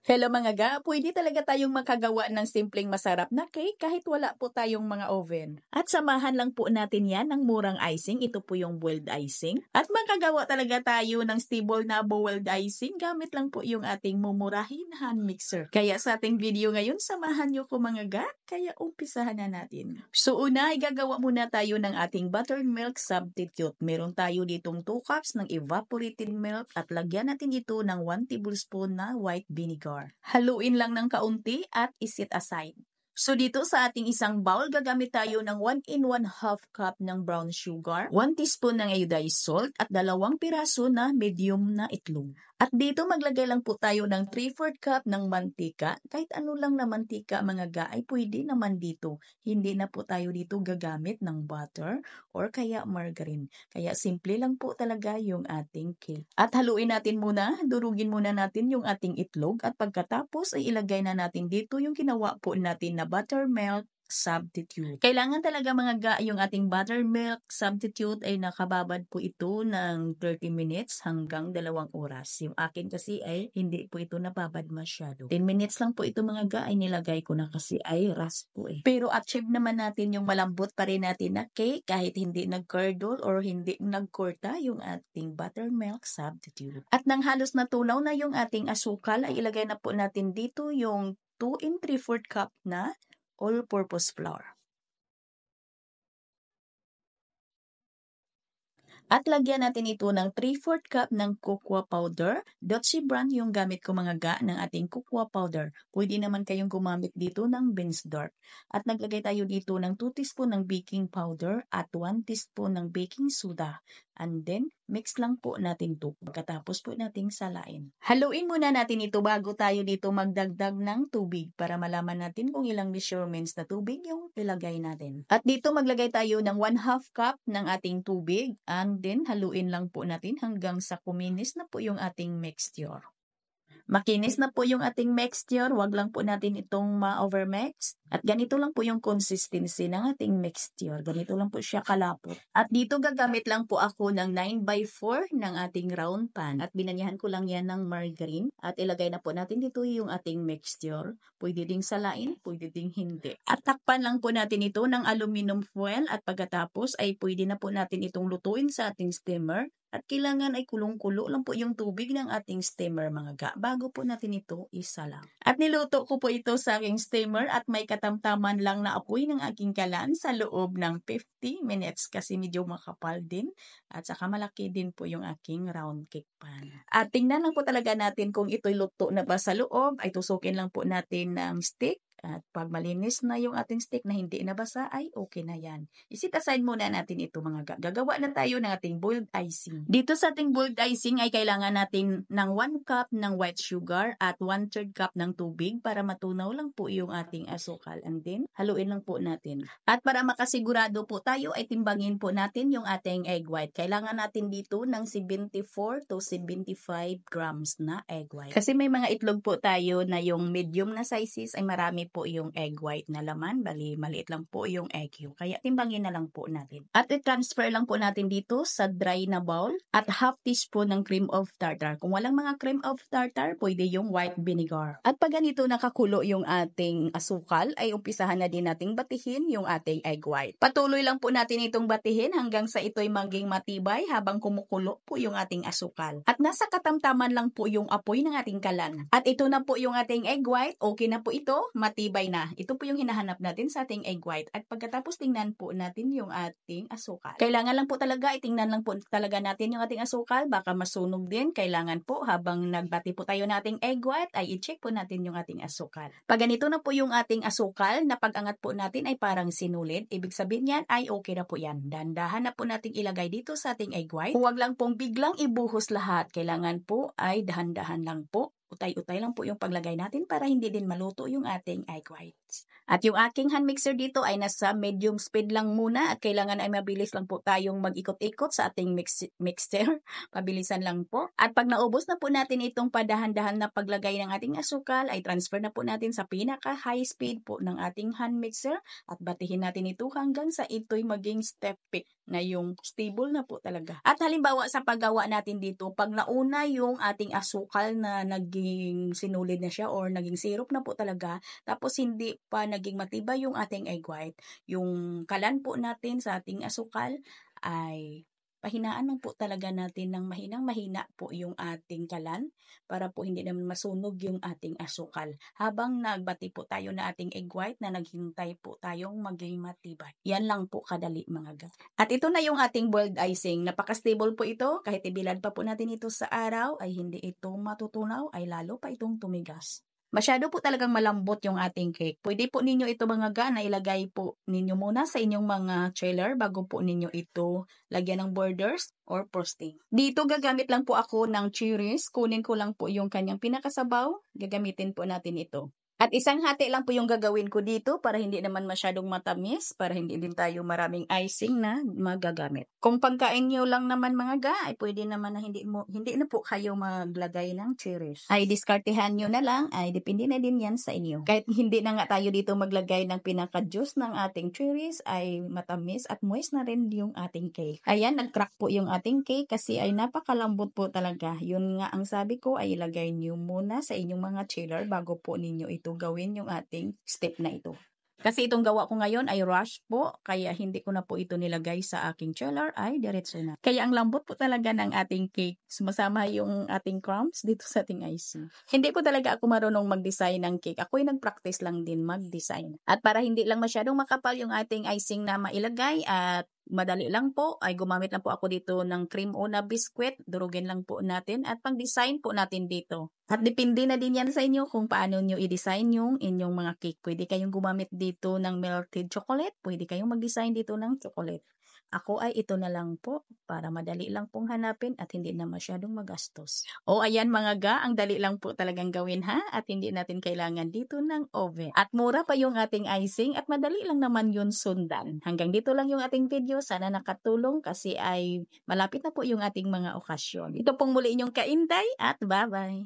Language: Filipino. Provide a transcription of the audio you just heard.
Hello mga ga, pwede talaga tayong makagawa ng simpleng masarap na cake kahit wala po tayong mga oven. At samahan lang po natin yan ng murang icing, ito po yung boiled icing. At makagawa talaga tayo ng stable na boiled icing gamit lang po yung ating mumurahin hand mixer. Kaya sa ating video ngayon, samahan nyo ko mga ga, kaya umpisahan na natin. So una, igagawa muna tayo ng ating buttermilk substitute. Meron tayo ditong 2 cups ng evaporated milk at lagyan natin ito ng 1 tablespoon na white vinegar. Haluin lang ng kaunti at iset aside. So dito sa ating isang bowl, gagamit tayo ng 1 and 1/2 cup ng brown sugar, 1 teaspoon ng iodized salt at 2 piraso na medium na itlog. At dito maglagay lang po tayo ng 3/4 cup ng mantika. Kahit ano lang na mantika mga ga ay pwede naman dito. Hindi na po tayo dito gagamit ng butter or kaya margarine. Kaya simple lang po talaga yung ating cake. At haluin natin muna, durugin muna natin yung ating itlog at pagkatapos ay ilagay na natin dito yung ginawa po natin na buttermilk substitute. Kailangan talaga mga ga yung ating buttermilk substitute ay nakababad po ito ng 30 minutes hanggang 2 oras. Yung akin kasi ay hindi po ito nababad masyado. 10 minutes lang po ito mga ga ay nilagay ko na kasi ay ras po eh. Pero achieve naman natin yung malambot pa rin natin na cake kahit hindi nag-curdle or hindi nagkurta yung ating buttermilk substitute. At nang halos natunaw na yung ating asukal ay ilagay na po natin dito yung 2 and 3/4 cup na all-purpose flour. At lagyan natin ito ng 3/4 cup ng cocoa powder. Dutchy brand yung gamit ko mga ga ng ating cocoa powder. Pwede naman kayong gumamit dito ng Beans Dark. At naglagay tayo dito ng 2 teaspoon ng baking powder at 1 teaspoon ng baking soda. And then, mix lang po natin ito pagkatapos po nating salain. Haluin muna natin ito bago tayo dito magdagdag ng tubig para malaman natin kung ilang measurements na tubig yung ilagay natin. At dito maglagay tayo ng 1/2 cup ng ating tubig and then haluin lang po natin hanggang sa kuminis na po yung ating mixture. Makinis na po yung ating mixture, wag lang po natin itong ma-overmix. At ganito lang po yung consistency ng ating mixture. Ganito lang po siya kalapot. At dito gagamit lang po ako ng 9x4 ng ating round pan. At binanyahan ko lang yan ng margarine. At ilagay na po natin dito yung ating mixture. Pwede ding salain, pwede ding hindi. At takpan lang po natin ito ng aluminum foil. At pagkatapos ay pwede na po natin itong lutuin sa ating steamer. At kailangan ay kulong-kulo lang po yung tubig ng ating steamer mga ga bago po natin ito isalang. At niluto ko po ito sa aking steamer at may katamtaman lang na apoy ng aking kalan sa loob ng 50 minutes kasi medyo makapal din at saka malaki din po yung aking round cake pan. At tingnan lang po talaga natin kung ito'y luto na ba sa loob ay tusukin lang po natin ng stick. At pag malinis na yung ating stick na hindi nabasa ay okay na yan. Isit aside muna natin ito mga gagawa na tayo ng ating boiled icing. Dito sa ating boiled icing ay kailangan natin ng 1 cup ng white sugar at 1/3 cup ng tubig para matunaw lang po yung ating asukal. And then, haluin lang po natin. At para makasigurado po tayo ay timbangin po natin yung ating egg white. Kailangan natin dito ng 74 to 75 grams na egg white. Kasi may mga itlog po tayo na yung medium na sizes ay marami po yung egg white na laman, bali maliit lang po yung egg yolk. Kaya timbangin na lang po natin. At i-transfer lang po natin dito sa dry na bowl at half teaspoon ng cream of tartar. Kung walang mga cream of tartar, pwede yung white vinegar. At pag ganito nakakulo yung ating asukal, ay umpisahan na din nating batihin yung ating egg white. Patuloy lang po natin itong batihin hanggang sa ito'y maging matibay habang kumukulo po yung ating asukal. At nasa katamtaman lang po yung apoy ng ating kalan. At ito na po yung ating egg white. Okay na po ito, matibay na. Ito po yung hinahanap natin sa ating egg white. At pagkatapos tingnan po natin yung ating asukal. Kailangan lang po talaga, itingnan lang po talaga natin yung ating asukal. Baka masunog din. Kailangan po habang nagbati po tayo ng ating egg white, ay i-check po natin yung ating asukal. Pag ganito na po yung ating asukal, na pag-angat po natin ay parang sinulid. Ibig sabihin yan ay okay na po yan. Dahan-dahan na po natin ilagay dito sa ating egg white. Huwag lang pong biglang ibuhos lahat. Kailangan po ay dahan-dahan lang po. Utay-utay lang po yung paglagay natin para hindi din maluto yung ating egg whites. At yung aking hand mixer dito ay nasa medium speed lang muna at kailangan ay mabilis lang po tayong mag-ikot-ikot sa ating mixer. Pabilisan lang po. At pag naubos na po natin itong padahan-dahan na paglagay ng ating asukal, ay transfer na po natin sa pinaka-high speed po ng ating hand mixer at batihin natin ito hanggang sa ito'y maging step peak. na yung stable na po talaga. At halimbawa sa paggawa natin dito, pag nauna yung ating asukal na naging sinulid na siya or naging syrup na po talaga, tapos hindi pa naging matibay yung ating egg white, yung kalan po natin sa ating asukal ay pahinaan lang po talaga natin ng mahinang-mahina po yung ating kalan para po hindi naman masunog yung ating asukal. Habang nagbati po tayo na ating egg white na naghintay po tayong maging matibay. Yan lang po kadali mga ga. At ito na yung ating boiled icing. Napaka-stable po ito. Kahit ibilad pa po natin ito sa araw ay hindi ito matutunaw ay lalo pa itong tumigas. Masyado po talagang malambot yung ating cake. Pwede po ninyo ito mga ga na ilagay po ninyo muna sa inyong mga trailer bago po ninyo ito lagyan ng borders or frosting. Dito gagamit lang po ako ng cherries. Kunin ko lang po yung kanyang pinakasabaw. Gagamitin po natin ito. At isang hati lang po yung gagawin ko dito para hindi naman masyadong matamis, para hindi din tayo maraming icing na magagamit. Kung pagkain nyo lang naman mga ga, ay pwede naman na hindi na po kayo maglagay ng cherries. Ay diskartehan nyo na lang, ay depende na din yan sa inyo. Kahit hindi na nga tayo dito maglagay ng pinaka-juice ng ating cherries, ay matamis at moist na rin yung ating cake. Ayan, nag-crack po yung ating cake kasi ay napakalambot po talaga. Yun nga ang sabi ko ay ilagay nyo muna sa inyong mga chiller bago po ninyo ito gawin yung ating step na ito. Kasi itong gawa ko ngayon ay rush po, kaya hindi ko na po ito nilagay sa aking chiller, ay diretso na. Kaya ang lambot po talaga ng ating cake. Sumasama yung ating crumbs dito sa ating icing. Hindi po talaga ako marunong mag-design ng cake. Ako'y nag-practice lang din mag-design. At para hindi lang masyadong makapal yung ating icing na mailagay at madali lang po, ay gumamit lang po ako dito ng cream o na biskwit. Durugin lang po natin at pang-design po natin dito. At depende na din yan sa inyo kung paano nyo i-design yung inyong mga cake. Pwede kayong gumamit dito ng melted chocolate. Pwede kayong mag-design dito ng chocolate. Ako ay ito na lang po para madali lang pong hanapin at hindi na masyadong magastos. O ayan mga ga, ang dali lang po talagang gawin ha at hindi natin kailangan dito ng oven. At mura pa yung ating icing at madali lang naman yun sundan. Hanggang dito lang yung ating video. Sana nakatulong kasi ay malapit na po yung ating mga okasyon. Ito pong muli inyong kainday at bye-bye!